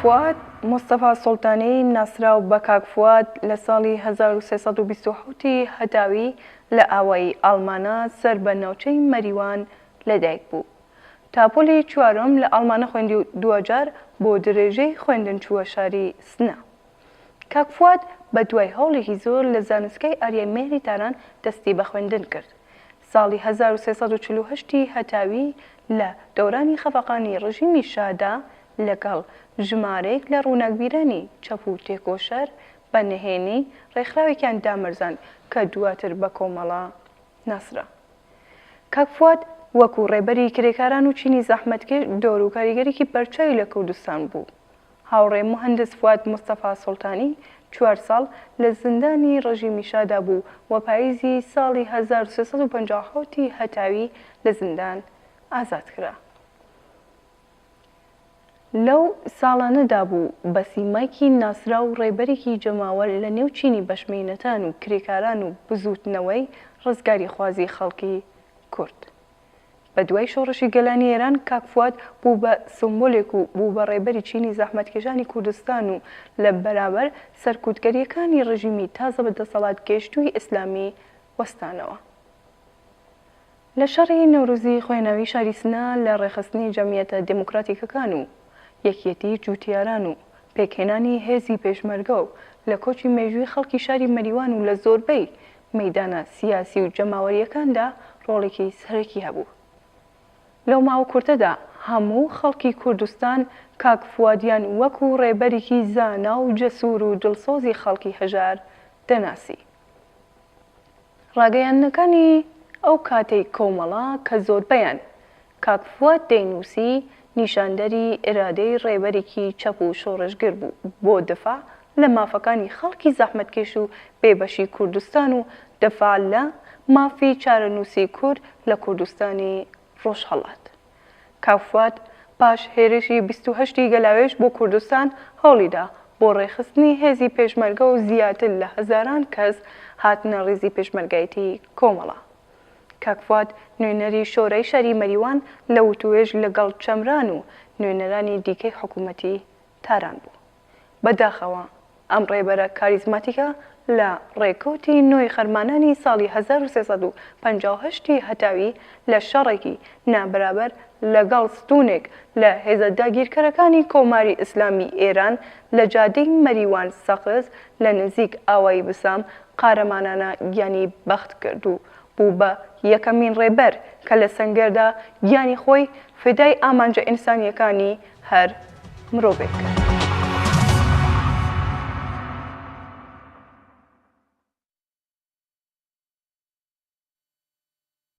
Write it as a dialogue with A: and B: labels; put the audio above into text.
A: فوئاد مستەفا سوڵتانی ناسراو بە کاک فوئاد لە ساڵی 1327 هەتاوی لە ئاوایی ئەڵمانە سەر بە ناوچەی مەریوان لەدایک بوو. تاپۆلی چوارم لە ئەڵمانە خوێندی و دووەجار بۆ درێژەی خوێندن چووە شاری سنە. کاک فوئاد بە دوای هەوڵێکی زۆر لە زانستگای ئاریای تاران دەستی بە خوێندن کرد. ساڵی 1348 هەتاوی لە دەورانی خەفەقانی ڕژیمی شادا لەگەڵ ژمارەیەک لە ڕووناکبیرانی چەپ و تێکۆشەر بە نهێنی ڕێکخراوێکیان دامەرزان کە دواتر بە کۆمەڵە ناسرا. کاک فوئاد وەکو ڕێبەری کرێکاران و چینی زەحمەتکێش دۆر و کاریگەرێکی بەرچاوی لە کوردستان بوو. هاوڕێ مهندس فوئاد مستەفا سوڵتانی 4 ساڵ لە زیندانی ڕژیمی شادا بوو و پاییزی ساڵی 1357 هەتاوی لە زیندان ئازاد کرا. لەو ساڵانەدا بوو بە سیمایکی ناسرا و ڕێبەرێکی جەماوە لە نێو چینی بەشمێنەتان و کرێکاران و بزوتنەوەی ڕزگاری خوازی خەڵکی کورد. بە دوای شۆڕشی گەلانی ئێران کاک فوئاد بوو بە سمبۆلێک و بوو بە ڕێبەری چینی زەحمەتکێشانی کوردستان و لە بەرابەر سەرکوتگەریەکانی ڕژیمی تازە بەدەسەڵات گەیشتووی ئیسلامی وەستانەوە. لە شەڕی نەورۆزی خوێناوی شاری سنە لە ڕێخستنی جەمیەتە دموکراتیکەکان و یەکێتی جوتیاران و پێکهێنانی هێزی پێشمەرگە و لە کۆچی مێژووی خەڵکی شاری مەریوان و لە زۆربەی مەیدانە سیاسی و جەماوەریەکاندا ڕۆڵێکی سەرەکی هەبوو. لەو ماوە کورتەدا هەموو خەڵکی کوردستان کاک فوئادیان وەکو ڕێبەرێکی زانا و جەسوور و دڵسۆزی خەڵکی هەژار دەناسی. ڕاگەیاندنەکانی ئەو کاتەی کۆمەڵە کە زۆربەیان کاک فوئاد دەینووسی نیشاندەری ئێرادەی ڕێبەرێکی چەپ و شۆڕشگر بوو بۆ دفاع لە مافەکانی خەڵکی زەحمەتکێش و بێبەشی کوردستان و دفاع لە مافی چارەنووسی کورد لە کوردستانی ڕۆژهەڵات. کاک فوئاد پاش هێرشی 28 گەلاوێژ بۆ کوردستان هەوڵیدا بۆ ڕێخستنی هێزی پێشمەرگە و زیاتر لە هەزاران کەس هاتنە ڕێزی پێشمەرگایەتی کۆمەڵە. کاک فوئاد نوێنەری شۆرەی شاری مەریوان لە وتوێژ لەگەڵ چەمران و نوێنەرانی دیکەی حکوومەتی تاران بوو. بەداخەوە ئەم ڕێبەرە کاریزماتیکە لە ڕێکەوتی نۆی خەرمانانی ساڵی 1358 هەتاوی لە شەڕێکی نابرابەر لەگەڵ ستونێک لە هێزە داگیرکەرەکانی کۆماری ئیسلامی ئێران لە جادەی مەریوان سەقز لە نزیک ئاوایی بسام قارەمانانە گیانی بەخت کرد و بوو بە یەکەمین ڕێبەر کە لە سەنگەردا گیانی خۆی فدای ئامانجە ئینسانیەکانی هەر مرۆڤێک کرد.